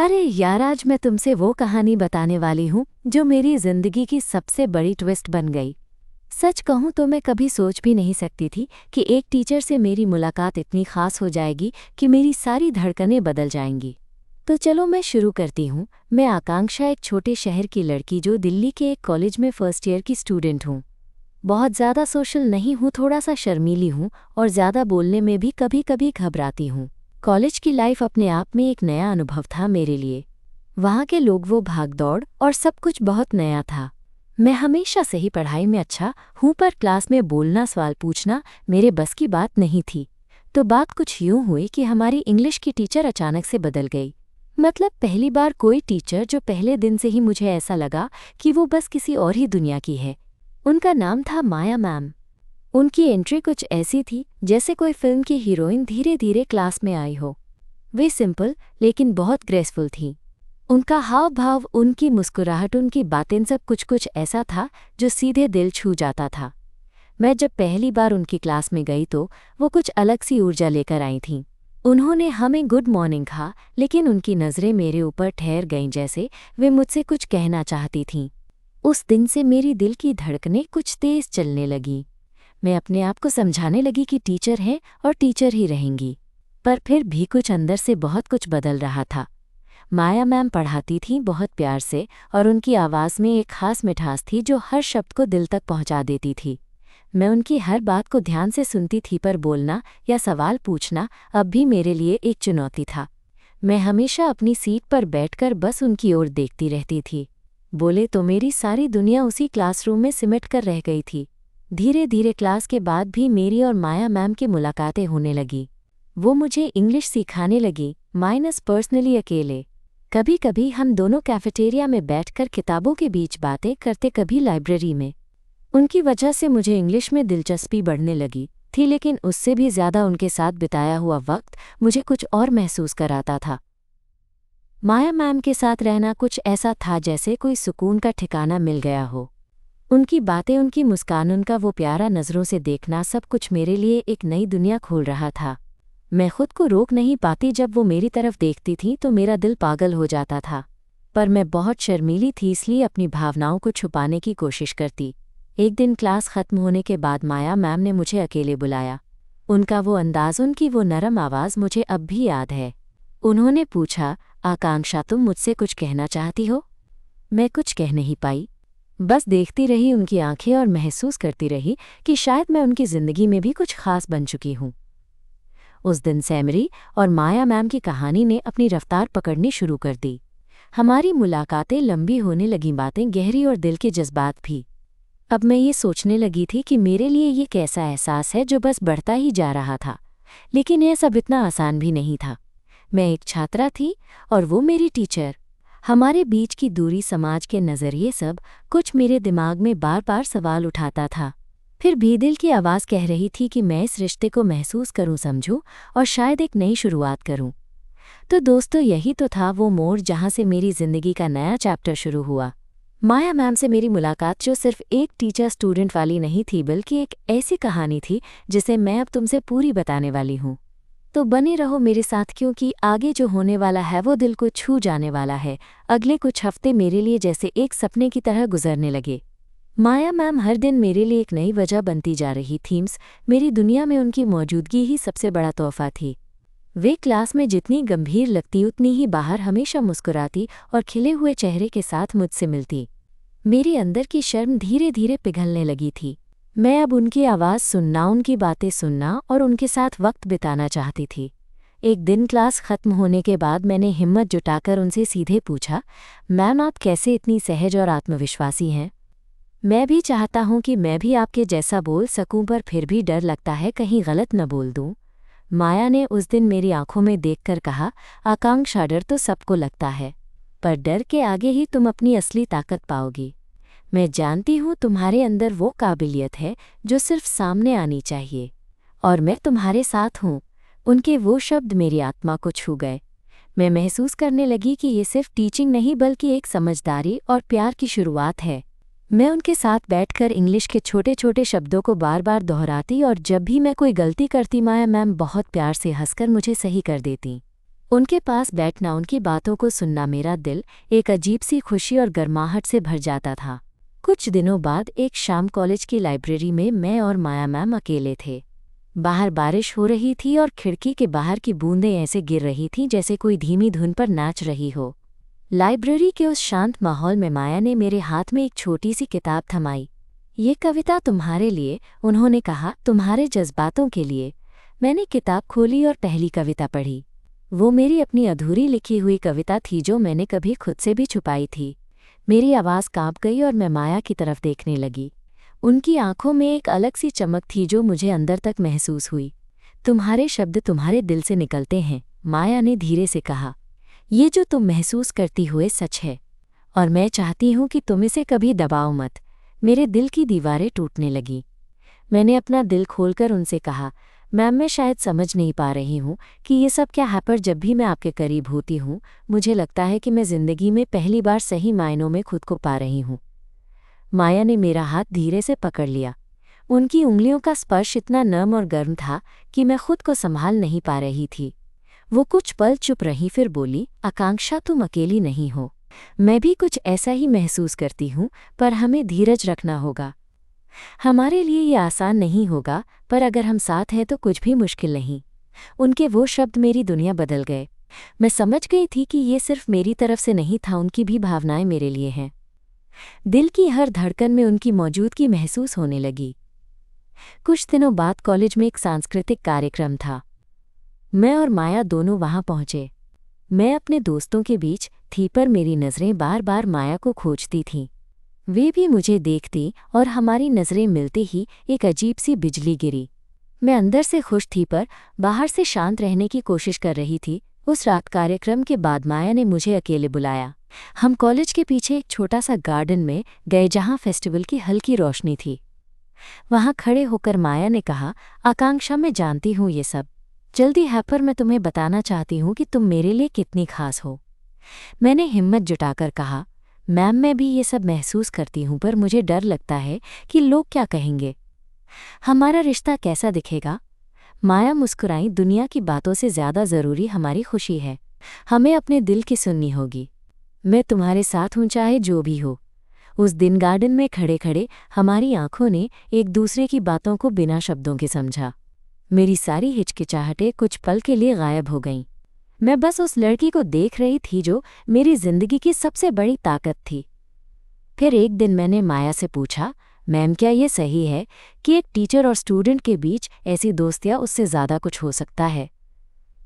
अरे यार, आज मैं तुमसे वो कहानी बताने वाली हूँ जो मेरी ज़िंदगी की सबसे बड़ी ट्विस्ट बन गई। सच कहूँ तो मैं कभी सोच भी नहीं सकती थी कि एक टीचर से मेरी मुलाकात इतनी ख़ास हो जाएगी कि मेरी सारी धड़कनें बदल जाएंगी। तो चलो मैं शुरू करती हूँ। मैं आकांक्षा, एक छोटे शहर की लड़की जो दिल्ली के एक कॉलेज में फर्स्ट ईयर की स्टूडेंट हूँ। बहुत ज़्यादा सोशल नहीं हूँ, थोड़ा सा शर्मीली हूँ और ज़्यादा बोलने में भी कभी कभी घबराती हूँ। कॉलेज की लाइफ अपने आप में एक नया अनुभव था मेरे लिए। वहाँ के लोग, वो भागदौड़ और सब कुछ बहुत नया था। मैं हमेशा से ही पढ़ाई में अच्छा हूँ, पर क्लास में बोलना, सवाल पूछना मेरे बस की बात नहीं थी। तो बात कुछ यूँ हुई कि हमारी इंग्लिश की टीचर अचानक से बदल गई। मतलब पहली बार कोई टीचर जो पहले दिन से ही मुझे ऐसा लगा कि वो बस किसी और ही दुनिया की है। उनका नाम था माया मैम। उनकी एंट्री कुछ ऐसी थी जैसे कोई फिल्म की हीरोइन धीरे धीरे क्लास में आई हो। वे सिंपल लेकिन बहुत ग्रेसफुल थीं। उनका हाव भाव, उनकी मुस्कुराहट, उनकी बातें, सब कुछ कुछ ऐसा था जो सीधे दिल छू जाता था। मैं जब पहली बार उनकी क्लास में गई तो वो कुछ अलग सी ऊर्जा लेकर आई थीं। उन्होंने हमें गुड मॉर्निंग कहा, लेकिन उनकी नज़रें मेरे ऊपर ठहर गईं, जैसे वे मुझसे कुछ कहना चाहती थीं। उस दिन से मेरी दिल की धड़कनें कुछ तेज चलने लगीं। मैं अपने आप को समझाने लगी कि टीचर हैं और टीचर ही रहेंगी। पर फिर भी कुछ अंदर से बहुत कुछ बदल रहा था। माया मैम पढ़ाती थीं बहुत प्यार से, और उनकी आवाज़ में एक खास मिठास थी जो हर शब्द को दिल तक पहुंचा देती थी। मैं उनकी हर बात को ध्यान से सुनती थी, पर बोलना या सवाल पूछना अब भी मेरे लिए एक चुनौती था। मैं हमेशा अपनी सीट पर बैठकर बस उनकी ओर देखती रहती थी। बोले तो मेरी सारी दुनिया उसी क्लासरूम में सिमट कर रह गई थी। धीरे धीरे क्लास के बाद भी मेरी और माया मैम की मुलाकातें होने लगी। वो मुझे इंग्लिश सिखाने लगी, माइनस पर्सनली अकेले। कभी कभी हम दोनों कैफेटेरिया में बैठकर किताबों के बीच बातें करते, कभी लाइब्रेरी में। उनकी वजह से मुझे इंग्लिश में दिलचस्पी बढ़ने लगी थी, लेकिन उससे भी ज़्यादा उनके साथ बिताया हुआ वक्त मुझे कुछ और महसूस कराता था। माया मैम के साथ रहना कुछ ऐसा था जैसे कोई सुकून का ठिकाना मिल गया हो। उनकी बातें, उनकी मुस्कान, उनका वो प्यारा नज़रों से देखना, सब कुछ मेरे लिए एक नई दुनिया खोल रहा था। मैं खुद को रोक नहीं पाती। जब वो मेरी तरफ देखती थी तो मेरा दिल पागल हो जाता था। पर मैं बहुत शर्मीली थी, इसलिए अपनी भावनाओं को छुपाने की कोशिश करती। एक दिन क्लास ख़त्म होने के बाद माया मैम ने मुझे अकेले बुलाया। उनका वो अंदाज़, उनकी वो नरम आवाज़ मुझे अब भी याद है। उन्होंने पूछा, आकांक्षा, तुम मुझसे कुछ कहना चाहती हो? मैं कुछ कह नहीं पाई, बस देखती रही उनकी आंखें और महसूस करती रही कि शायद मैं उनकी ज़िंदगी में भी कुछ खास बन चुकी हूँ। उस दिन सैमरी और माया मैम की कहानी ने अपनी रफ्तार पकड़नी शुरू कर दी। हमारी मुलाकातें लंबी होने लगीं, बातें गहरी और दिल के जज्बात भी। अब मैं ये सोचने लगी थी कि मेरे लिए ये कैसा एहसास है जो बस बढ़ता ही जा रहा था। लेकिन यह सब इतना आसान भी नहीं था। मैं एक छात्रा थी और वो मेरी टीचर। हमारे बीच की दूरी, समाज के नज़रिए, सब कुछ मेरे दिमाग में बार बार सवाल उठाता था। फिर भी दिल की आवाज़ कह रही थी कि मैं इस रिश्ते को महसूस करूं, समझूं और शायद एक नई शुरुआत करूं। तो दोस्तों, यही तो था वो मोड़ जहां से मेरी ज़िंदगी का नया चैप्टर शुरू हुआ। माया मैम से मेरी मुलाकात जो सिर्फ एक टीचर स्टूडेंट वाली नहीं थी, बल्कि एक ऐसी कहानी थी जिसे मैं अब तुमसे पूरी बताने वाली हूँ। तो बने रहो मेरे साथ, क्योंकि आगे जो होने वाला है वो दिल को छू जाने वाला है। अगले कुछ हफ्ते मेरे लिए जैसे एक सपने की तरह गुजरने लगे। माया मैम हर दिन मेरे लिए एक नई वजह बनती जा रही थीम्स। मेरी दुनिया में उनकी मौजूदगी ही सबसे बड़ा तोहफा थी। वे क्लास में जितनी गंभीर लगती, उतनी ही बाहर हमेशा मुस्कुराती और खिले हुए चेहरे के साथ मुझसे मिलती। मेरी अंदर की शर्म धीरे धीरे पिघलने लगी थी। मैं अब उनकी आवाज़ सुनना, उनकी बातें सुनना और उनके साथ वक्त बिताना चाहती थी। एक दिन क्लास ख़त्म होने के बाद मैंने हिम्मत जुटाकर उनसे सीधे पूछा, मैम, आप कैसे इतनी सहज और आत्मविश्वासी हैं? मैं भी चाहता हूँ कि मैं भी आपके जैसा बोल सकूं, पर फिर भी डर लगता है कहीं गलत न बोल दूं। माया ने उस दिन मेरी आंखों में देखकर कहा, आकांक्षा, डर तो सबको लगता है, पर डर के आगे ही तुम अपनी असली ताकत पाओगी। मैं जानती हूँ तुम्हारे अंदर वो काबिलियत है जो सिर्फ सामने आनी चाहिए, और मैं तुम्हारे साथ हूँ। उनके वो शब्द मेरी आत्मा को छू गए। मैं महसूस करने लगी कि ये सिर्फ टीचिंग नहीं, बल्कि एक समझदारी और प्यार की शुरुआत है। मैं उनके साथ बैठकर इंग्लिश के छोटे छोटे शब्दों को बार बार दोहराती, और जब भी मैं कोई गलती करती, माया मैम बहुत प्यार से हंसकर मुझे सही कर देती। उनके पास बैठना, उनकी बातों को सुनना, मेरा दिल एक अजीब सी खुशी और गर्माहट से भर जाता था। कुछ दिनों बाद एक शाम कॉलेज की लाइब्रेरी में मैं और माया मैम अकेले थे। बाहर बारिश हो रही थी और खिड़की के बाहर की बूंदें ऐसे गिर रही थीं जैसे कोई धीमी धुन पर नाच रही हो। लाइब्रेरी के उस शांत माहौल में माया ने मेरे हाथ में एक छोटी सी किताब थमाई। ये कविता तुम्हारे लिए, उन्होंने कहा, तुम्हारे जज्बातों के लिए। मैंने किताब खोली और पहली कविता पढ़ी। वो मेरी अपनी अधूरी लिखी हुई कविता थी जो मैंने कभी खुद से भी छुपाई थी। मेरी आवाज़ कांप गई और मैं माया की तरफ देखने लगी। उनकी आंखों में एक अलग सी चमक थी जो मुझे अंदर तक महसूस हुई। तुम्हारे शब्द तुम्हारे दिल से निकलते हैं, माया ने धीरे से कहा। ये जो तुम महसूस करती हुए सच है, और मैं चाहती हूँ कि तुम इसे कभी दबाओ मत। मेरे दिल की दीवारें टूटने लगीं। मैंने अपना दिल खोलकर उनसे कहा, मैम, मैं शायद समझ नहीं पा रही हूँ कि ये सब क्या है, पर जब भी मैं आपके करीब होती हूँ मुझे लगता है कि मैं ज़िंदगी में पहली बार सही मायनों में खुद को पा रही हूँ। माया ने मेरा हाथ धीरे से पकड़ लिया। उनकी उंगलियों का स्पर्श इतना नर्म और गर्म था कि मैं खुद को संभाल नहीं पा रही थी। वो कुछ पल चुप रही, फिर बोली, आकांक्षा, तुम अकेली नहीं हो। मैं भी कुछ ऐसा ही महसूस करती हूँ, पर हमें धीरज रखना होगा। हमारे लिए ये आसान नहीं होगा, पर अगर हम साथ हैं तो कुछ भी मुश्किल नहीं। उनके वो शब्द मेरी दुनिया बदल गए। मैं समझ गई थी कि ये सिर्फ मेरी तरफ से नहीं था, उनकी भी भावनाएं मेरे लिए हैं। दिल की हर धड़कन में उनकी मौजूदगी महसूस होने लगी। कुछ दिनों बाद कॉलेज में एक सांस्कृतिक कार्यक्रम था। मैं और माया दोनों वहां पहुंचे। मैं अपने दोस्तों के बीच थी, पर मेरी नज़रें बार बार माया को खोजती थीं। वे भी मुझे देखती और हमारी नज़रें मिलते ही एक अजीब सी बिजली गिरी। मैं अंदर से खुश थी पर बाहर से शांत रहने की कोशिश कर रही थी। उस रात कार्यक्रम के बाद माया ने मुझे अकेले बुलाया। हम कॉलेज के पीछे एक छोटा सा गार्डन में गए जहां फेस्टिवल की हल्की रोशनी थी। वहां खड़े होकर माया ने कहा, आकांक्षा, मैं जानती हूँ ये सब जल्दी है, पर मैं तुम्हें बताना चाहती हूँ कि तुम मेरे लिए कितनी खास हो। मैंने हिम्मत जुटाकर कहा, मैम, मैं भी ये सब महसूस करती हूँ, पर मुझे डर लगता है कि लोग क्या कहेंगे, हमारा रिश्ता कैसा दिखेगा। माया मुस्कुराई, दुनिया की बातों से ज़्यादा ज़रूरी हमारी खुशी है। हमें अपने दिल की सुननी होगी। मैं तुम्हारे साथ हूँ, चाहे जो भी हो। उस दिन गार्डन में खड़े खड़े हमारी आंखों ने एक दूसरे की बातों को बिना शब्दों के समझा। मेरी सारी हिचकिचाहटें कुछ पल के लिए गायब हो गईं। मैं बस उस लड़की को देख रही थी जो मेरी जिंदगी की सबसे बड़ी ताकत थी। फिर एक दिन मैंने माया से पूछा, मैम, क्या ये सही है कि एक टीचर और स्टूडेंट के बीच ऐसी दोस्तियाँ उससे ज़्यादा कुछ हो सकता है?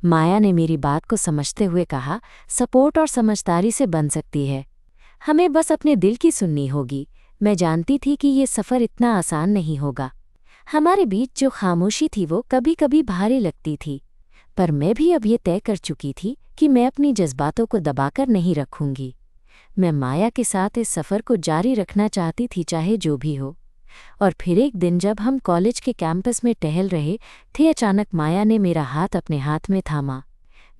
माया ने मेरी बात को समझते हुए कहा, सपोर्ट और समझदारी से बन सकती है। हमें बस अपने दिल की सुननी होगी। मैं जानती थी कि ये सफ़र इतना आसान नहीं होगा। हमारे बीच जो खामोशी थी वो कभी कभी भारी लगती थी, पर मैं भी अब ये तय कर चुकी थी कि मैं अपनी जज्बातों को दबाकर नहीं रखूंगी। मैं माया के साथ इस सफ़र को जारी रखना चाहती थी, चाहे जो भी हो। और फिर एक दिन जब हम कॉलेज के कैंपस में टहल रहे थे, अचानक माया ने मेरा हाथ अपने हाथ में थामा।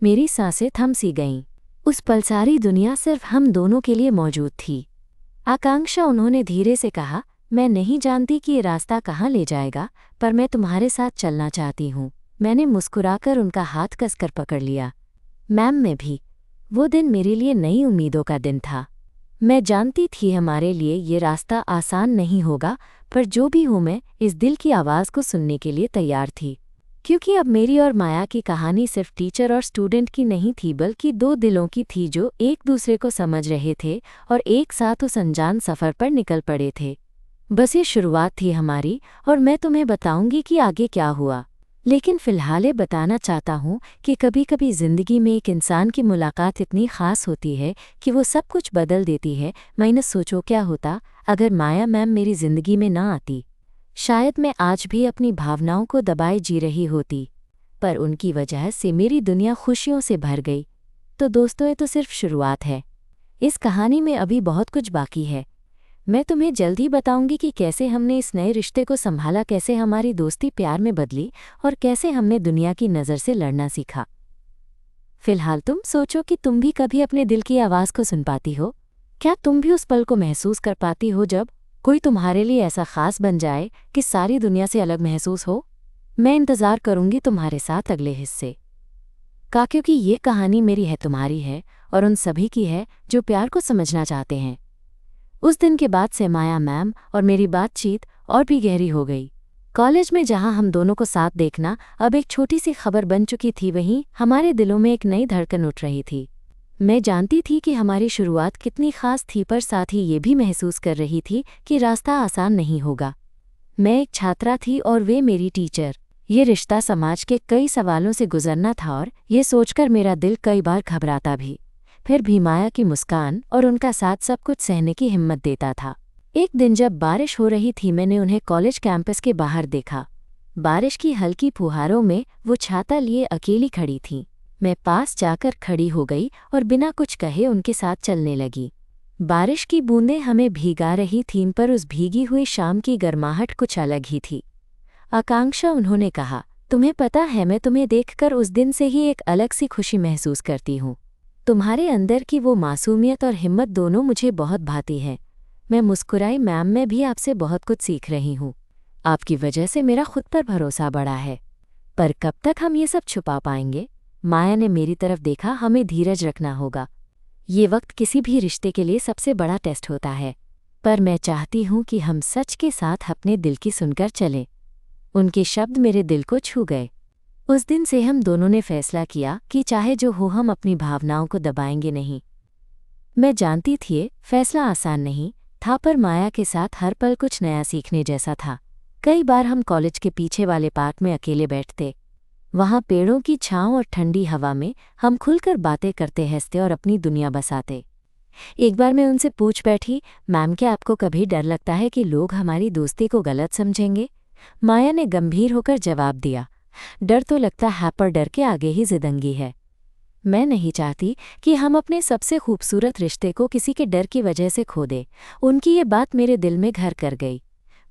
मेरी सांसें थम सी गईं। उस पल सारी दुनिया सिर्फ हम दोनों के लिए मौजूद थी। आकांक्षा, उन्होंने धीरे से कहा, मैं नहीं जानती कि ये रास्ता कहाँ ले जाएगा, पर मैं तुम्हारे साथ चलना चाहती हूँ। मैंने मुस्कुराकर उनका हाथ कसकर पकड़ लिया। मैम, मैं भी। वो दिन मेरे लिए नई उम्मीदों का दिन था। मैं जानती थी हमारे लिए ये रास्ता आसान नहीं होगा, पर जो भी हूँ, मैं इस दिल की आवाज़ को सुनने के लिए तैयार थी। क्योंकि अब मेरी और माया की कहानी सिर्फ टीचर और स्टूडेंट की नहीं थी, बल्कि दो दिलों की थी जो एक दूसरे को समझ रहे थे और एक साथ उस अनजान सफ़र पर निकल पड़े थे। बस ये शुरुआत थी हमारी, और मैं तुम्हें बताऊंगी कि आगे क्या हुआ। लेकिन फ़िलहाल ये बताना चाहता हूँ कि कभी कभी ज़िंदगी में एक इंसान की मुलाकात इतनी ख़ास होती है कि वो सब कुछ बदल देती है। मैंने सोचो क्या होता अगर माया मैम मेरी ज़िंदगी में ना आती। शायद मैं आज भी अपनी भावनाओं को दबाए जी रही होती, पर उनकी वजह से मेरी दुनिया खुशियों से भर गई। तो दोस्तों, ये तो सिर्फ शुरुआत है। इस कहानी में अभी बहुत कुछ बाकी है। मैं तुम्हें जल्द ही बताऊंगी कि कैसे हमने इस नए रिश्ते को संभाला, कैसे हमारी दोस्ती प्यार में बदली और कैसे हमने दुनिया की नज़र से लड़ना सीखा। फिलहाल तुम सोचो कि तुम भी कभी अपने दिल की आवाज़ को सुन पाती हो। क्या तुम भी उस पल को महसूस कर पाती हो जब कोई तुम्हारे लिए ऐसा ख़ास बन जाए कि सारी दुनिया से अलग महसूस हो? मैं इंतज़ार करूंगी तुम्हारे साथ अगले हिस्से। क्योंकि ये कहानी मेरी है, तुम्हारी है और उन सभी की है जो प्यार को समझना चाहते हैं। उस दिन के बाद से माया मैम और मेरी बातचीत और भी गहरी हो गई। कॉलेज में जहां हम दोनों को साथ देखना अब एक छोटी सी खबर बन चुकी थी, वहीं हमारे दिलों में एक नई धड़कन उठ रही थी। मैं जानती थी कि हमारी शुरुआत कितनी खास थी, पर साथ ही ये भी महसूस कर रही थी कि रास्ता आसान नहीं होगा। मैं एक छात्रा थी और वे मेरी टीचर। ये रिश्ता समाज के कई सवालों से गुजरना था और ये सोचकर मेरा दिल कई बार घबराता भी। फिर भी माया की मुस्कान और उनका साथ सब कुछ सहने की हिम्मत देता था। एक दिन जब बारिश हो रही थी, मैंने उन्हें कॉलेज कैंपस के बाहर देखा। बारिश की हल्की फुहारों में वो छाता लिए अकेली खड़ी थीं। मैं पास जाकर खड़ी हो गई और बिना कुछ कहे उनके साथ चलने लगी। बारिश की बूंदें हमें भीगा रही थीं, पर उस भीगी हुई शाम की गर्माहट कुछ अलग ही थी। आकांक्षा, उन्होंने कहा, तुम्हें पता है, मैं तुम्हें देखकर उस दिन से ही एक अलग सी खुशी महसूस करती हूँ। तुम्हारे अंदर की वो मासूमियत और हिम्मत दोनों मुझे बहुत भाती है। मैं मुस्कुराई, मैम, मैं भी आपसे बहुत कुछ सीख रही हूँ। आपकी वजह से मेरा खुद पर भरोसा बढ़ा है। पर कब तक हम ये सब छुपा पाएंगे? माया ने मेरी तरफ देखा। हमें धीरज रखना होगा। ये वक्त किसी भी रिश्ते के लिए सबसे बड़ा टेस्ट होता है, पर मैं चाहती हूँ कि हम सच के साथ अपने दिल की सुनकर चलें। उनके शब्द मेरे दिल को छू गए। उस दिन से हम दोनों ने फैसला किया कि चाहे जो हो, हम अपनी भावनाओं को दबाएंगे नहीं। मैं जानती थी ये फैसला आसान नहीं था, पर माया के साथ हर पल कुछ नया सीखने जैसा था। कई बार हम कॉलेज के पीछे वाले पार्क में अकेले बैठते। वहाँ पेड़ों की छांव और ठंडी हवा में हम खुलकर बातें करते, हंसते और अपनी दुनिया बसाते। एक बार मैं उनसे पूछ बैठी, मैम, क्या आपको कभी डर लगता है कि लोग हमारी दोस्ती को गलत समझेंगे? माया ने गंभीर होकर जवाब दिया, डर तो लगता है, पर डर के आगे ही जिंदगी है। मैं नहीं चाहती कि हम अपने सबसे खूबसूरत रिश्ते को किसी के डर की वजह से खो दें। उनकी ये बात मेरे दिल में घर कर गई।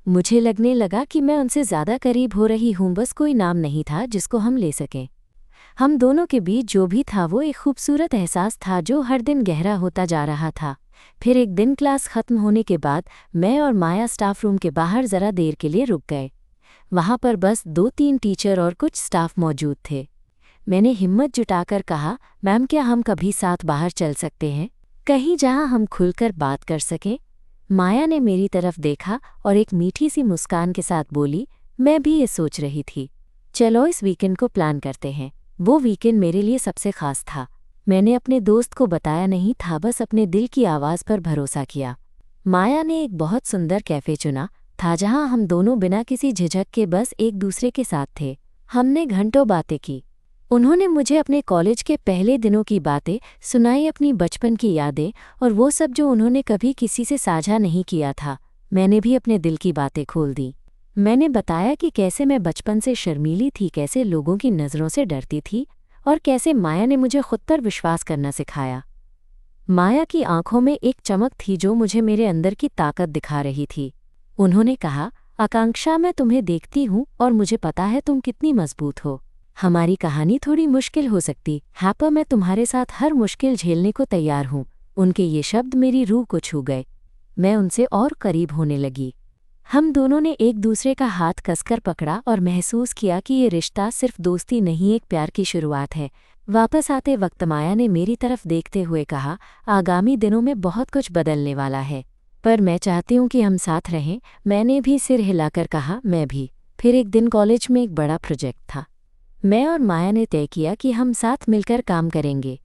मुझे लगने लगा कि मैं उनसे ज़्यादा करीब हो रही हूँ, बस कोई नाम नहीं था जिसको हम ले सकें। हम दोनों के बीच जो भी था वो एक खूबसूरत एहसास था जो हर दिन गहरा होता जा रहा था। फिर एक दिन क्लास खत्म होने के बाद मैं और माया स्टाफ रूम के बाहर ज़रा देर के लिए रुक गए। वहाँ पर बस 2-3 टीचर और कुछ स्टाफ मौजूद थे। मैंने हिम्मत जुटाकर कहा, मैम, क्या हम कभी साथ बाहर चल सकते हैं, कहीं जहाँ हम खुलकर बात कर सकें? माया ने मेरी तरफ देखा और एक मीठी सी मुस्कान के साथ बोली, मैं भी ये सोच रही थी। चलो इस वीकेंड को प्लान करते हैं। वो वीकेंड मेरे लिए सबसे खास था। मैंने अपने दोस्त को बताया नहीं था, बस अपने दिल की आवाज़ पर भरोसा किया। माया ने एक बहुत सुंदर कैफ़े चुना था जहां हम दोनों बिना किसी झिझक के बस एक दूसरे के साथ थे। हमने घंटों बातें की। उन्होंने मुझे अपने कॉलेज के पहले दिनों की बातें सुनाई, अपनी बचपन की यादें और वो सब जो उन्होंने कभी किसी से साझा नहीं किया था। मैंने भी अपने दिल की बातें खोल दी। मैंने बताया कि कैसे मैं बचपन से शर्मीली थी, कैसे लोगों की नज़रों से डरती थी और कैसे माया ने मुझे खुद पर विश्वास करना सिखाया। माया की आंखों में एक चमक थी जो मुझे मेरे अंदर की ताकत दिखा रही थी। उन्होंने कहा, आकांक्षा, मैं तुम्हें देखती हूँ और मुझे पता है तुम कितनी मजबूत हो। हमारी कहानी थोड़ी मुश्किल हो सकती है, पर मैं तुम्हारे साथ हर मुश्किल झेलने को तैयार हूँ। उनके ये शब्द मेरी रूह को छू गए। मैं उनसे और करीब होने लगी। हम दोनों ने एक दूसरे का हाथ कसकर पकड़ा और महसूस किया कि ये रिश्ता सिर्फ दोस्ती नहीं, एक प्यार की शुरुआत है। वापस आते वक्त माया ने मेरी तरफ देखते हुए कहा, आगामी दिनों में बहुत कुछ बदलने वाला है, पर मैं चाहती हूँ कि हम साथ रहें। मैंने भी सिर हिलाकर कहा, मैं भी। फिर एक दिन कॉलेज में एक बड़ा प्रोजेक्ट था। मैं और माया ने तय किया कि हम साथ मिलकर काम करेंगे।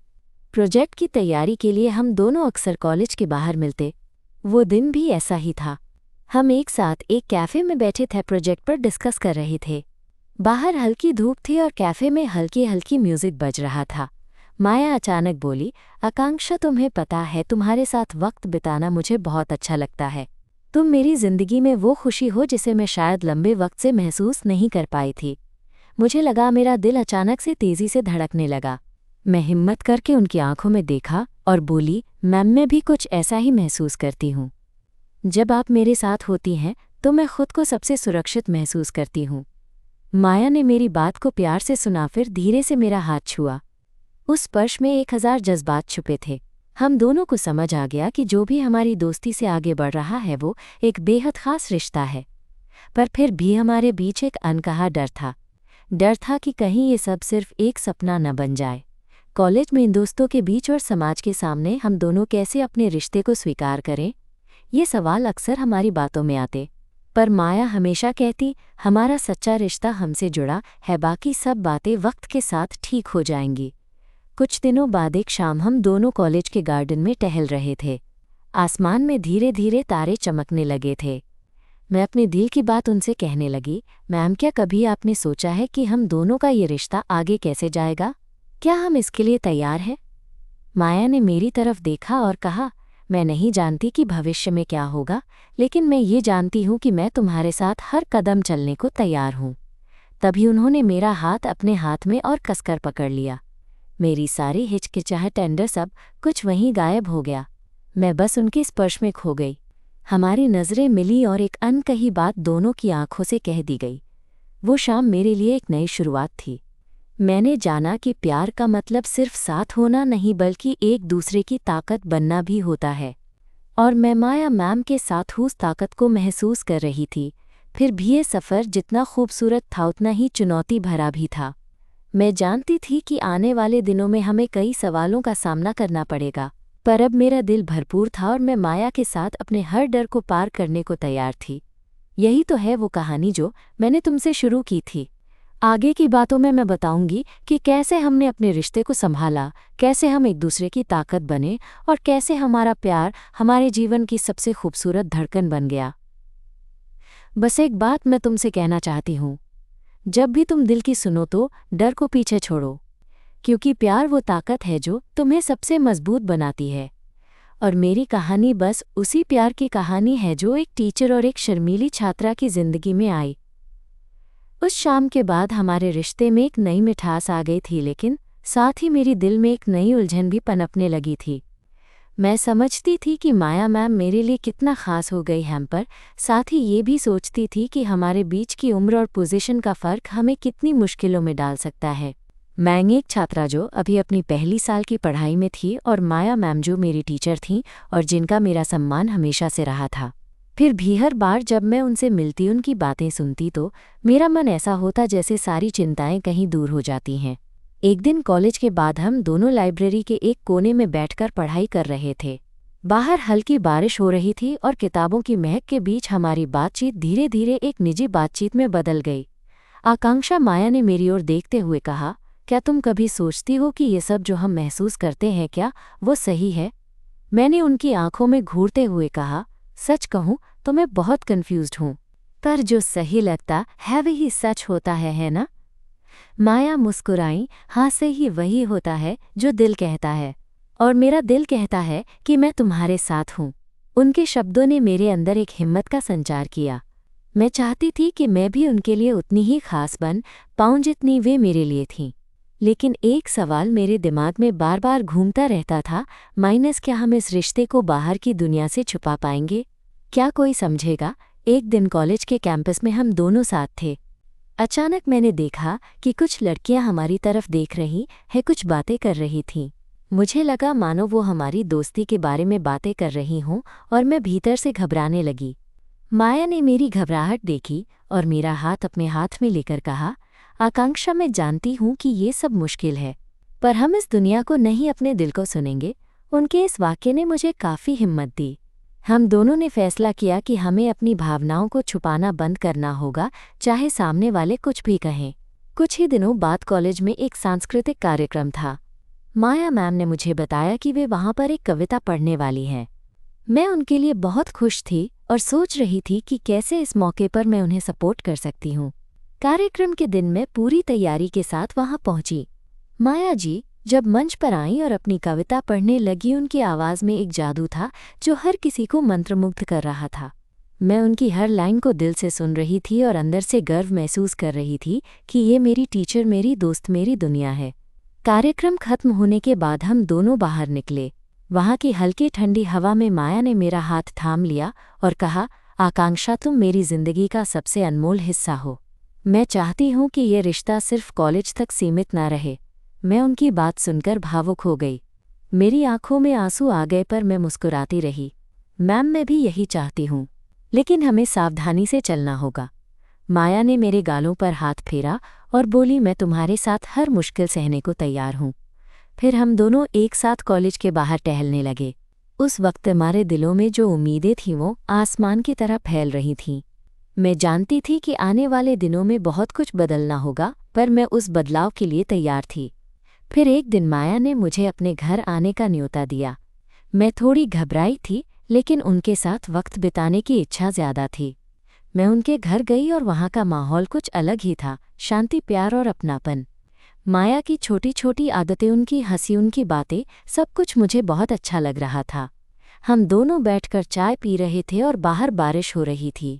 प्रोजेक्ट की तैयारी के लिए हम दोनों अक्सर कॉलेज के बाहर मिलते। वो दिन भी ऐसा ही था। हम एक साथ एक कैफ़े में बैठे थे, प्रोजेक्ट पर डिस्कस कर रहे थे। बाहर हल्की धूप थी और कैफ़े में हल्की हल्की म्यूज़िक बज रहा था। माया अचानक बोली, आकांक्षा, तुम्हें पता है, तुम्हारे साथ वक्त बिताना मुझे बहुत अच्छा लगता है। तुम मेरी ज़िंदगी में वो खुशी हो जिसे मैं शायद लंबे वक्त से महसूस नहीं कर पाई थी। मुझे लगा मेरा दिल अचानक से तेज़ी से धड़कने लगा। मैं हिम्मत करके उनकी आंखों में देखा और बोली, मैम, मैं भी कुछ ऐसा ही महसूस करती हूँ। जब आप मेरे साथ होती हैं तो मैं खुद को सबसे सुरक्षित महसूस करती हूँ। माया ने मेरी बात को प्यार से सुना, फिर धीरे से मेरा हाथ छुआ। उस स्पर्श में 1000 जज्बात छुपे थे। हम दोनों को समझ आ गया कि जो भी हमारी दोस्ती से आगे बढ़ रहा है वो एक बेहद खास रिश्ता है। पर फिर भी हमारे बीच एक अनकहा डर था। डर था कि कहीं ये सब सिर्फ एक सपना न बन जाए। कॉलेज में इन दोस्तों के बीच और समाज के सामने हम दोनों कैसे अपने रिश्ते को स्वीकार करें, ये सवाल अक्सर हमारी बातों में आते। पर माया हमेशा कहती, हमारा सच्चा रिश्ता हमसे जुड़ा है, बाकी सब बातें वक्त के साथ ठीक हो जाएंगी। कुछ दिनों बाद एक शाम हम दोनों कॉलेज के गार्डन में टहल रहे थे। आसमान में धीरे धीरे तारे चमकने लगे थे। मैं अपने दिल की बात उनसे कहने लगी, मैम क्या कभी आपने सोचा है कि हम दोनों का ये रिश्ता आगे कैसे जाएगा? क्या हम इसके लिए तैयार हैं? माया ने मेरी तरफ देखा और कहा, मैं नहीं जानती कि भविष्य में क्या होगा, लेकिन मैं ये जानती हूँ कि मैं तुम्हारे साथ हर कदम चलने को तैयार हूँ। तभी उन्होंने मेरा हाथ अपने हाथ में और कसकर पकड़ लिया। मेरी सारी हिचकिचाहट टेंडर सब कुछ वहीं गायब हो गया। मैं बस उनके स्पर्श में खो गई। हमारी नज़रें मिली और एक अनकही बात दोनों की आंखों से कह दी गई। वो शाम मेरे लिए एक नई शुरुआत थी। मैंने जाना कि प्यार का मतलब सिर्फ साथ होना नहीं बल्कि एक दूसरे की ताकत बनना भी होता है। और मैं माया मैम के साथ उस ताकत को महसूस कर रही थी। फिर भी ये सफ़र जितना खूबसूरत था उतना ही चुनौती भरा भी था। मैं जानती थी कि आने वाले दिनों में हमें कई सवालों का सामना करना पड़ेगा, पर अब मेरा दिल भरपूर था और मैं माया के साथ अपने हर डर को पार करने को तैयार थी। यही तो है वो कहानी जो मैंने तुमसे शुरू की थी। आगे की बातों में मैं बताऊंगी कि कैसे हमने अपने रिश्ते को संभाला, कैसे हम एक दूसरे की ताकत बने और कैसे हमारा प्यार हमारे जीवन की सबसे खूबसूरत धड़कन बन गया। बस एक बात मैं तुमसे कहना चाहती हूँ, जब भी तुम दिल की सुनो तो डर को पीछे छोड़ो, क्योंकि प्यार वो ताकत है जो तुम्हें सबसे मजबूत बनाती है। और मेरी कहानी बस उसी प्यार की कहानी है जो एक टीचर और एक शर्मीली छात्रा की जिंदगी में आई। उस शाम के बाद हमारे रिश्ते में एक नई मिठास आ गई थी, लेकिन साथ ही मेरी दिल में एक नई उलझन भी पनपने लगी थी। मैं समझती थी कि माया मैम मेरे लिए कितना ख़ास हो गई हैं, पर साथ ही ये भी सोचती थी कि हमारे बीच की उम्र और पोजीशन का फ़र्क हमें कितनी मुश्किलों में डाल सकता है। मैं एक छात्रा जो अभी अपनी पहली साल की पढ़ाई में थी और माया मैम जो मेरी टीचर थीं और जिनका मेरा सम्मान हमेशा से रहा था। फिर भी हर बार जब मैं उनसे मिलती, उनकी बातें सुनती तो मेरा मन ऐसा होता जैसे सारी चिंताएं कहीं दूर हो जाती हैं। एक दिन कॉलेज के बाद हम दोनों लाइब्रेरी के एक कोने में बैठकर पढ़ाई कर रहे थे। बाहर हल्की बारिश हो रही थी और किताबों की महक के बीच हमारी बातचीत धीरे धीरे एक निजी बातचीत में बदल गई। आकांक्षा माया ने मेरी ओर देखते हुए कहा, क्या तुम कभी सोचती हो कि ये सब जो हम महसूस करते हैं क्या वो सही है? मैंने उनकी आंखों में घूरते हुए कहा, सच कहूँ तो मैं बहुत कन्फ्यूज्ड हूँ, पर जो सही लगता है वही सच होता है ना? माया मुस्कुराई, हाँ सही वही होता है जो दिल कहता है, और मेरा दिल कहता है कि मैं तुम्हारे साथ हूँ। उनके शब्दों ने मेरे अंदर एक हिम्मत का संचार किया। मैं चाहती थी कि मैं भी उनके लिए उतनी ही खास बन पाऊँ जितनी वे मेरे लिए थीं। लेकिन एक सवाल मेरे दिमाग में बार बार घूमता रहता था, क्या हम इस रिश्ते को बाहर की दुनिया से छुपा पाएंगे? क्या कोई समझेगा? एक दिन कॉलेज के कैंपस में हम दोनों साथ थे। अचानक मैंने देखा कि कुछ लड़कियां हमारी तरफ देख रही हैं, कुछ बातें कर रही थीं। मुझे लगा मानो वो हमारी दोस्ती के बारे में बातें कर रही हों और मैं भीतर से घबराने लगी। माया ने मेरी घबराहट देखी और मेरा हाथ अपने हाथ में लेकर कहा, आकांक्षा मैं जानती हूँ कि ये सब मुश्किल है, पर हम इस दुनिया को नहीं अपने दिल को सुनेंगे। उनके इस वाक्य ने मुझे काफ़ी हिम्मत दी। हम दोनों ने फैसला किया कि हमें अपनी भावनाओं को छुपाना बंद करना होगा, चाहे सामने वाले कुछ भी कहें। कुछ ही दिनों बाद कॉलेज में एक सांस्कृतिक कार्यक्रम था। माया मैम ने मुझे बताया कि वे वहाँ पर एक कविता पढ़ने वाली हैं। मैं उनके लिए बहुत खुश थी और सोच रही थी कि कैसे इस मौके पर मैं उन्हें सपोर्ट कर सकती हूँ। कार्यक्रम के दिन मैं पूरी तैयारी के साथ वहाँ पहुँची। माया जी जब मंच पर आईं और अपनी कविता पढ़ने लगी, उनकी आवाज़ में एक जादू था जो हर किसी को मंत्रमुग्ध कर रहा था। मैं उनकी हर लाइन को दिल से सुन रही थी और अंदर से गर्व महसूस कर रही थी कि ये मेरी टीचर, मेरी दोस्त, मेरी दुनिया है। कार्यक्रम खत्म होने के बाद हम दोनों बाहर निकले। वहाँ की हल्की ठंडी हवा में माया ने मेरा हाथ थाम लिया और कहा, आकांक्षा तुम मेरी जिंदगी का सबसे अनमोल हिस्सा हो। मैं चाहती हूँ कि ये रिश्ता सिर्फ कॉलेज तक सीमित ना रहे। मैं उनकी बात सुनकर भावुक हो गई। मेरी आंखों में आंसू आ गए, पर मैं मुस्कुराती रही। मैम मैं भी यही चाहती हूँ, लेकिन हमें सावधानी से चलना होगा। माया ने मेरे गालों पर हाथ फेरा और बोली, मैं तुम्हारे साथ हर मुश्किल सहने को तैयार हूँ। फिर हम दोनों एक साथ कॉलेज के बाहर टहलने लगे। उस वक्त हमारे दिलों में जो उम्मीदें थीं वो आसमान की तरह फैल रही थीं। मैं जानती थी कि आने वाले दिनों में बहुत कुछ बदलना होगा, पर मैं उस बदलाव के लिए तैयार थी। फिर एक दिन माया ने मुझे अपने घर आने का न्योता दिया। मैं थोड़ी घबराई थी, लेकिन उनके साथ वक्त बिताने की इच्छा ज़्यादा थी। मैं उनके घर गई और वहाँ का माहौल कुछ अलग ही था, शांति, प्यार और अपनापन। माया की छोटी छोटी आदतें, उनकी हंसी, उनकी बातें, सब कुछ मुझे बहुत अच्छा लग रहा था। हम दोनों बैठकर चाय पी रहे थे और बाहर बारिश हो रही थी।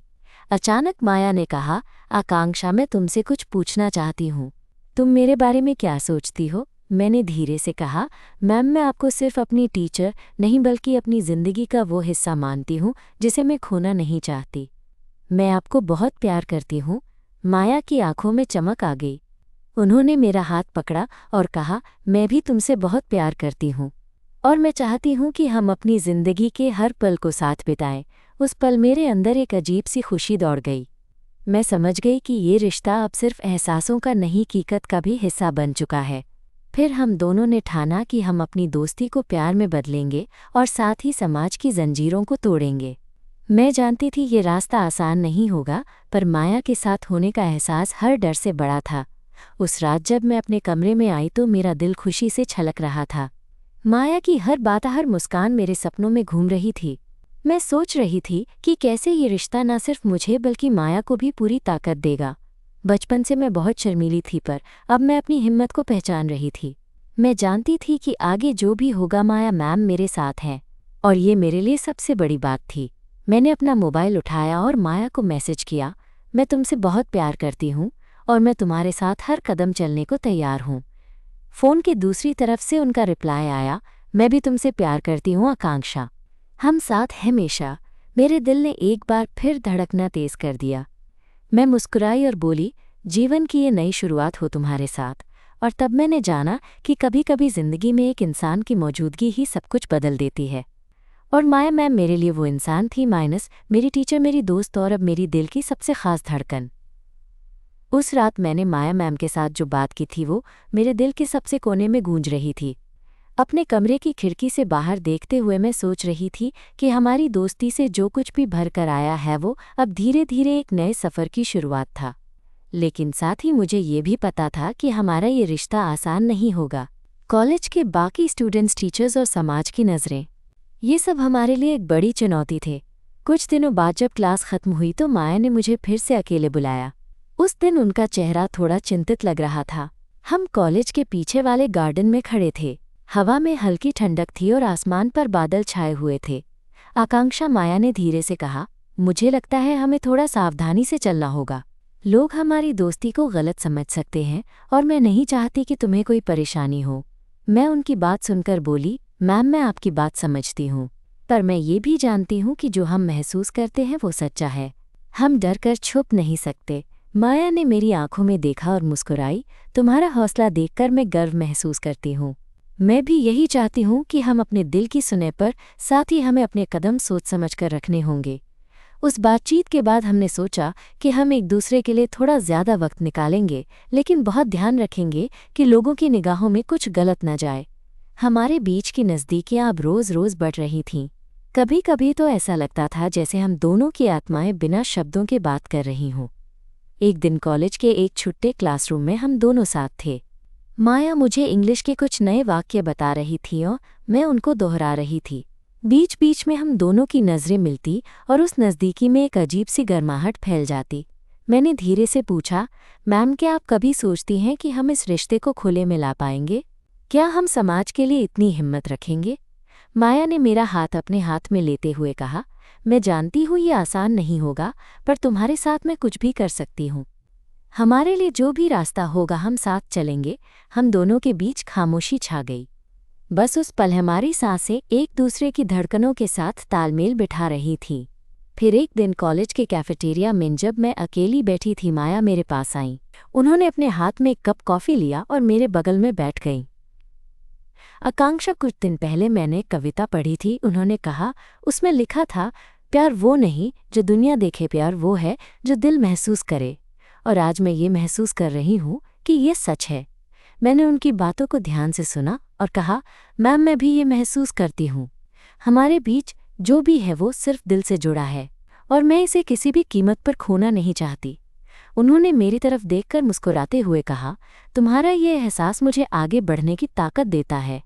अचानक माया ने कहा, आकांक्षा, मैं तुमसे कुछ पूछना चाहती हूँ। तुम मेरे बारे में क्या सोचती हो? मैंने धीरे से कहा, मैम, मैं आपको सिर्फ अपनी टीचर नहीं बल्कि अपनी ज़िंदगी का वो हिस्सा मानती हूँ जिसे मैं खोना नहीं चाहती। मैं आपको बहुत प्यार करती हूँ। माया की आंखों में चमक आ गई। उन्होंने मेरा हाथ पकड़ा और कहा, मैं भी तुमसे बहुत प्यार करती हूँ और मैं चाहती हूँ कि हम अपनी ज़िंदगी के हर पल को साथ बिताएं। उस पल मेरे अंदर एक अजीब सी खुशी दौड़ गई। मैं समझ गई कि ये रिश्ता अब सिर्फ एहसासों का नहीं, हकीकत का भी हिस्सा बन चुका है। फिर हम दोनों ने ठाना कि हम अपनी दोस्ती को प्यार में बदलेंगे और साथ ही समाज की जंजीरों को तोड़ेंगे। मैं जानती थी ये रास्ता आसान नहीं होगा, पर माया के साथ होने का एहसास हर डर से बड़ा था। उस रात जब मैं अपने कमरे में आई तो मेरा दिल खुशी से छलक रहा था। माया की हर बात, हर मुस्कान मेरे सपनों में घूम रही थी। मैं सोच रही थी कि कैसे ये रिश्ता न सिर्फ मुझे बल्कि माया को भी पूरी ताकत देगा। बचपन से मैं बहुत शर्मीली थी, पर अब मैं अपनी हिम्मत को पहचान रही थी। मैं जानती थी कि आगे जो भी होगा माया मैम मेरे साथ हैं, और ये मेरे लिए सबसे बड़ी बात थी। मैंने अपना मोबाइल उठाया और माया को मैसेज किया, मैं तुमसे बहुत प्यार करती हूँ और मैं तुम्हारे साथ हर कदम चलने को तैयार हूँ। फ़ोन के दूसरी तरफ से उनका रिप्लाई आया, मैं भी तुमसे प्यार करती हूँ आकांक्षा, हम साथ हैं हमेशा। मेरे दिल ने एक बार फिर धड़कना तेज़ कर दिया। मैं मुस्कुराई और बोली, जीवन की ये नई शुरुआत हो तुम्हारे साथ। और तब मैंने जाना कि कभी कभी ज़िंदगी में एक इंसान की मौजूदगी ही सब कुछ बदल देती है। और माया मैम मेरे लिए वो इंसान थी, माइनस मेरी टीचर, मेरी दोस्त और अब मेरी दिल की सबसे ख़ास धड़कन। उस रात मैंने माया मैम के साथ जो बात की थी वो मेरे दिल के सबसे कोने में गूंज रही थी। अपने कमरे की खिड़की से बाहर देखते हुए मैं सोच रही थी कि हमारी दोस्ती से जो कुछ भी भर कर आया है वो अब धीरे धीरे एक नए सफ़र की शुरुआत था। लेकिन साथ ही मुझे ये भी पता था कि हमारा ये रिश्ता आसान नहीं होगा। कॉलेज के बाकी स्टूडेंट्स, टीचर्स और समाज की नज़रें, ये सब हमारे लिए एक बड़ी चुनौती थे। कुछ दिनों बाद जब क्लास ख़त्म हुई तो माया ने मुझे फिर से अकेले बुलाया। उस दिन उनका चेहरा थोड़ा चिंतित लग रहा था। हम कॉलेज के पीछे वाले गार्डन में खड़े थे। हवा में हल्की ठंडक थी और आसमान पर बादल छाए हुए थे। आकांक्षा, माया ने धीरे से कहा, मुझे लगता है हमें थोड़ा सावधानी से चलना होगा। लोग हमारी दोस्ती को गलत समझ सकते हैं और मैं नहीं चाहती कि तुम्हें कोई परेशानी हो। मैं उनकी बात सुनकर बोली, मैम, मैं आपकी बात समझती हूँ, पर मैं ये भी जानती हूँ कि जो हम महसूस करते हैं वो सच्चा है। हम डर कर छुप नहीं सकते। माया ने मेरी आंखों में देखा और मुस्कुराई, तुम्हारा हौसला देखकर मैं गर्व महसूस करती हूँ। मैं भी यही चाहती हूँ कि हम अपने दिल की सुने, पर साथ ही हमें अपने कदम सोच समझ कर रखने होंगे। उस बातचीत के बाद हमने सोचा कि हम एक दूसरे के लिए थोड़ा ज़्यादा वक्त निकालेंगे, लेकिन बहुत ध्यान रखेंगे कि लोगों की निगाहों में कुछ गलत न जाए। हमारे बीच की नज़दीकियाँ अब रोज़ रोज़ बढ़ रही थीं। कभी कभी तो ऐसा लगता था जैसे हम दोनों की आत्माएं बिना शब्दों के बात कर रही हों। एक दिन कॉलेज के एक छुट्टे क्लासरूम में हम दोनों साथ थे। माया मुझे इंग्लिश के कुछ नए वाक्य बता रही थी और मैं उनको दोहरा रही थी। बीच बीच में हम दोनों की नज़रें मिलती और उस नज़दीकी में एक अजीब सी गर्माहट फैल जाती। मैंने धीरे से पूछा, मैम, क्या आप कभी सोचती हैं कि हम इस रिश्ते को खुले में ला पाएंगे? क्या हम समाज के लिए इतनी हिम्मत रखेंगे? माया ने मेरा हाथ अपने हाथ में लेते हुए कहा, मैं जानती हूँ ये आसान नहीं होगा, पर तुम्हारे साथ मैं कुछ भी कर सकती हूँ। हमारे लिए जो भी रास्ता होगा हम साथ चलेंगे। हम दोनों के बीच खामोशी छा गई। बस उस पल हमारी सांसें एक दूसरे की धड़कनों के साथ तालमेल बिठा रही थीं। फिर एक दिन कॉलेज के कैफेटेरिया में जब मैं अकेली बैठी थी, माया मेरे पास आई। उन्होंने अपने हाथ में एक कप कॉफ़ी लिया और मेरे बगल में बैठ गई। आकांक्षा, कुछ दिन पहले मैंने एक कविता पढ़ी थी, उन्होंने कहा। उसमें लिखा था, प्यार वो नहीं जो दुनिया देखे, प्यार वो है जो दिल महसूस करे। और आज मैं ये महसूस कर रही हूँ कि ये सच है। मैंने उनकी बातों को ध्यान से सुना और कहा, मैम मैं भी ये महसूस करती हूँ। हमारे बीच जो भी है वो सिर्फ दिल से जुड़ा है और मैं इसे किसी भी कीमत पर खोना नहीं चाहती। उन्होंने मेरी तरफ देखकर मुस्कुराते हुए कहा, तुम्हारा ये एहसास मुझे आगे बढ़ने की ताकत देता है।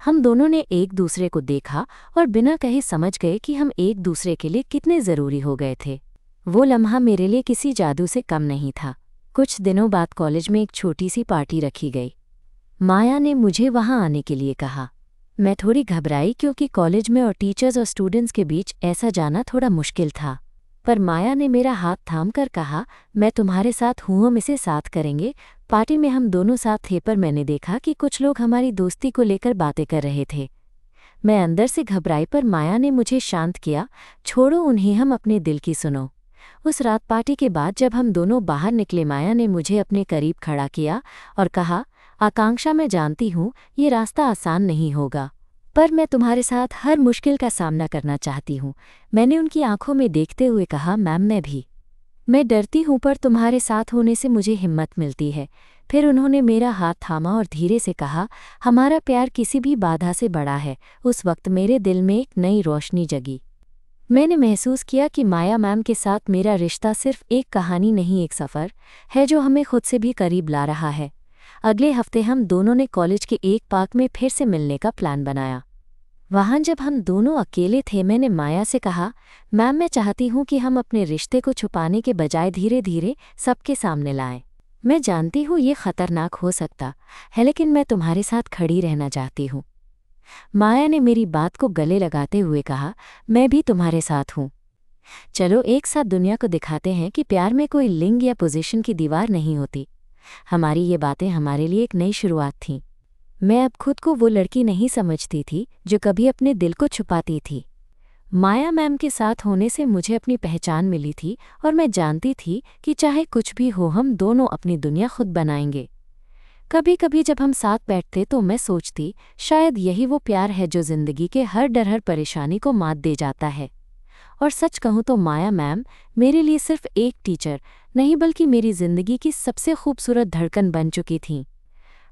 हम दोनों ने एक दूसरे को देखा और बिना कहे समझ गए कि हम एक दूसरे के लिए कितने ज़रूरी हो गए थे। वो लम्हा मेरे लिए किसी जादू से कम नहीं था। कुछ दिनों बाद कॉलेज में एक छोटी सी पार्टी रखी गई। माया ने मुझे वहां आने के लिए कहा। मैं थोड़ी घबराई क्योंकि कॉलेज में और टीचर्स और स्टूडेंट्स के बीच ऐसा जाना थोड़ा मुश्किल था। पर माया ने मेरा हाथ थाम कर कहा, मैं तुम्हारे साथ हूँ, हम इसे साथ करेंगे। पार्टी में हम दोनों साथ थे पर मैंने देखा कि कुछ लोग हमारी दोस्ती को लेकर बातें कर रहे थे। मैं अंदर से घबराई पर माया ने मुझे शांत किया, छोड़ो उन्हें, हम अपने दिल की सुनो। उस रात पार्टी के बाद जब हम दोनों बाहर निकले, माया ने मुझे अपने करीब खड़ा किया और कहा, आकांक्षा मैं जानती हूँ ये रास्ता आसान नहीं होगा, पर मैं तुम्हारे साथ हर मुश्किल का सामना करना चाहती हूँ। मैंने उनकी आंखों में देखते हुए कहा, मैम मैं भी। मैं डरती हूँ पर तुम्हारे साथ होने से मुझे हिम्मत मिलती है। फिर उन्होंने मेरा हाथ थामा और धीरे से कहा, हमारा प्यार किसी भी बाधा से बड़ा है। उस वक्त मेरे दिल में एक नई रोशनी जगी। मैंने महसूस किया कि माया मैम के साथ मेरा रिश्ता सिर्फ एक कहानी नहीं, एक सफ़र है जो हमें खुद से भी करीब ला रहा है। अगले हफ्ते हम दोनों ने कॉलेज के एक पार्क में फिर से मिलने का प्लान बनाया। वहाँ जब हम दोनों अकेले थे, मैंने माया से कहा, मैम मैं चाहती हूँ कि हम अपने रिश्ते को छुपाने के बजाय धीरे धीरे सबके सामने लाएं। मैं जानती हूँ ये खतरनाक हो सकता है, लेकिन मैं तुम्हारे साथ खड़ी रहना चाहती हूँ। माया ने मेरी बात को गले लगाते हुए कहा, मैं भी तुम्हारे साथ हूँ। चलो एक साथ दुनिया को दिखाते हैं कि प्यार में कोई लिंग या पोजीशन की दीवार नहीं होती। हमारी ये बातें हमारे लिए एक नई शुरुआत थीं। मैं अब खुद को वो लड़की नहीं समझती थी जो कभी अपने दिल को छुपाती थी। माया मैम के साथ होने से मुझे अपनी पहचान मिली थी और मैं जानती थी कि चाहे कुछ भी हो हम दोनों अपनी दुनिया खुद बनाएंगे। कभी कभी जब हम साथ बैठते तो मैं सोचती, शायद यही वो प्यार है जो ज़िंदगी के हर डर हर परेशानी को मात दे जाता है। और सच कहूँ तो माया मैम मेरे लिए सिर्फ एक टीचर नहीं बल्कि मेरी ज़िंदगी की सबसे खूबसूरत धड़कन बन चुकी थीं।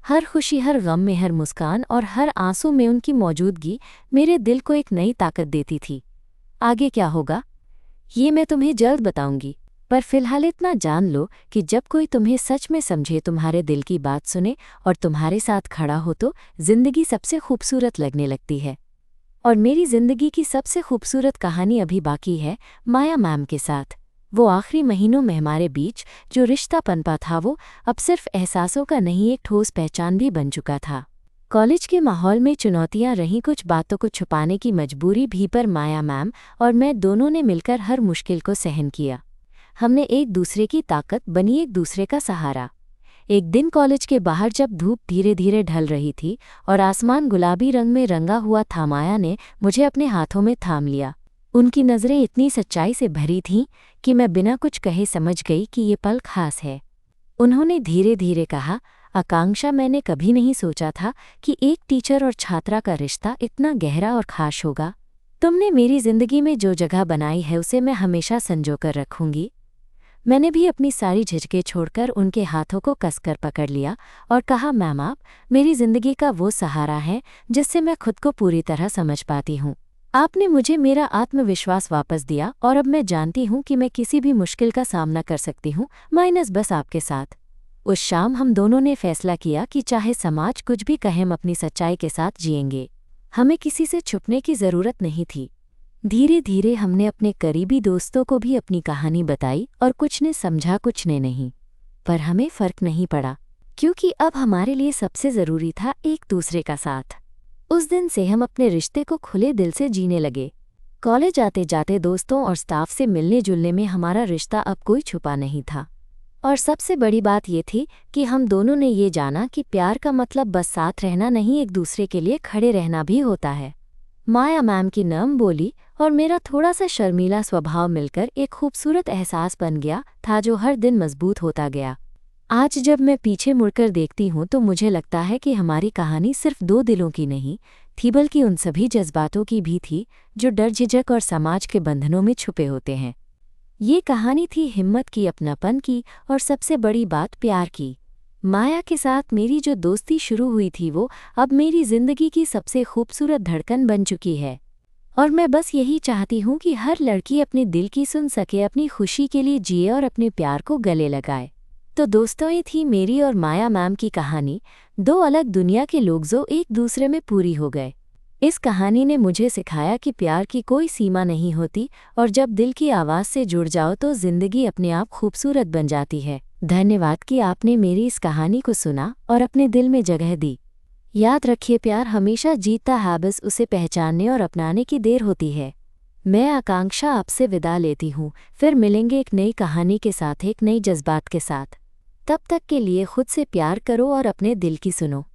हर खुशी, हर गम में, हर मुस्कान और हर आंसू में उनकी मौजूदगी मेरे दिल को एक नई ताकत देती थी। आगे क्या होगा ये मैं तुम्हें जल्द बताऊंगी, पर फिलहाल इतना जान लो कि जब कोई तुम्हें सच में समझे, तुम्हारे दिल की बात सुने और तुम्हारे साथ खड़ा हो तो ज़िंदगी सबसे खूबसूरत लगने लगती है। और मेरी ज़िंदगी की सबसे खूबसूरत कहानी अभी बाकी है माया मैम के साथ। वो आखिरी महीनों में हमारे बीच जो रिश्ता पनपा था वो अब सिर्फ एहसासों का नहीं, एक ठोस पहचान भी बन चुका था। कॉलेज के माहौल में चुनौतियां रहीं, कुछ बातों को छुपाने की मजबूरी भी, पर माया मैम और मैं दोनों ने मिलकर हर मुश्किल को सहन किया। हमने एक दूसरे की ताकत बनी, एक दूसरे का सहारा। एक दिन कॉलेज के बाहर जब धूप धीरे धीरे ढल रही थी और आसमान गुलाबी रंग में रंगा हुआ था, माया ने मुझे अपने हाथों में थाम लिया। उनकी नज़रें इतनी सच्चाई से भरी थीं कि मैं बिना कुछ कहे समझ गई कि ये पल खास है। उन्होंने धीरे धीरे कहा, आकांक्षा मैंने कभी नहीं सोचा था कि एक टीचर और छात्रा का रिश्ता इतना गहरा और खास होगा। तुमने मेरी ज़िंदगी में जो जगह बनाई है उसे मैं हमेशा संजोकर रखूंगी। मैंने भी अपनी सारी झिझकें छोड़कर उनके हाथों को कसकर पकड़ लिया और कहा, मैम आप मेरी ज़िंदगी का वो सहारा है जिससे मैं खुद को पूरी तरह समझ पाती हूँ। आपने मुझे मेरा आत्मविश्वास वापस दिया और अब मैं जानती हूँ कि मैं किसी भी मुश्किल का सामना कर सकती हूँ, माइनस बस आपके साथ। उस शाम हम दोनों ने फैसला किया कि चाहे समाज कुछ भी कहे, हम अपनी सच्चाई के साथ जिएंगे। हमें किसी से छुपने की ज़रूरत नहीं थी। धीरे धीरे हमने अपने करीबी दोस्तों को भी अपनी कहानी बताई और कुछ ने समझा, कुछ ने नहीं। पर हमें फ़र्क नहीं पड़ा क्योंकि अब हमारे लिए सबसे ज़रूरी था एक दूसरे का साथ। उस दिन से हम अपने रिश्ते को खुले दिल से जीने लगे। कॉलेज आते जाते दोस्तों और स्टाफ से मिलने जुलने में हमारा रिश्ता अब कोई छुपा नहीं था। और सबसे बड़ी बात ये थी कि हम दोनों ने ये जाना कि प्यार का मतलब बस साथ रहना नहीं, एक दूसरे के लिए खड़े रहना भी होता है। माया मैम की नर्म बोली और मेरा थोड़ा सा शर्मीला स्वभाव मिलकर एक खूबसूरत एहसास बन गया था जो हर दिन मजबूत होता गया। आज जब मैं पीछे मुड़कर देखती हूँ तो मुझे लगता है कि हमारी कहानी सिर्फ दो दिलों की नहीं थी बल्कि उन सभी जज्बातों की भी थी जो डर, झिझक और समाज के बंधनों में छुपे होते हैं। ये कहानी थी हिम्मत की, अपनापन की और सबसे बड़ी बात प्यार की। माया के साथ मेरी जो दोस्ती शुरू हुई थी वो अब मेरी जिंदगी की सबसे खूबसूरत धड़कन बन चुकी है। और मैं बस यही चाहती हूँ कि हर लड़की अपने दिल की सुन सके, अपनी खुशी के लिए जिए और अपने प्यार को गले लगाए। तो दोस्तों, ये थी मेरी और माया मैम की कहानी, दो अलग दुनिया के लोग जो एक दूसरे में पूरी हो गए। इस कहानी ने मुझे सिखाया कि प्यार की कोई सीमा नहीं होती और जब दिल की आवाज़ से जुड़ जाओ तो जिंदगी अपने आप खूबसूरत बन जाती है। धन्यवाद कि आपने मेरी इस कहानी को सुना और अपने दिल में जगह दी। याद रखिए, प्यार हमेशा जीतता है, बस उसे पहचानने और अपनाने की देर होती है। मैं आकांक्षा आपसे विदा लेती हूँ। फिर मिलेंगे एक नई कहानी के साथ, एक नई जज्बात के साथ। तब तक के लिए खुद से प्यार करो और अपने दिल की सुनो।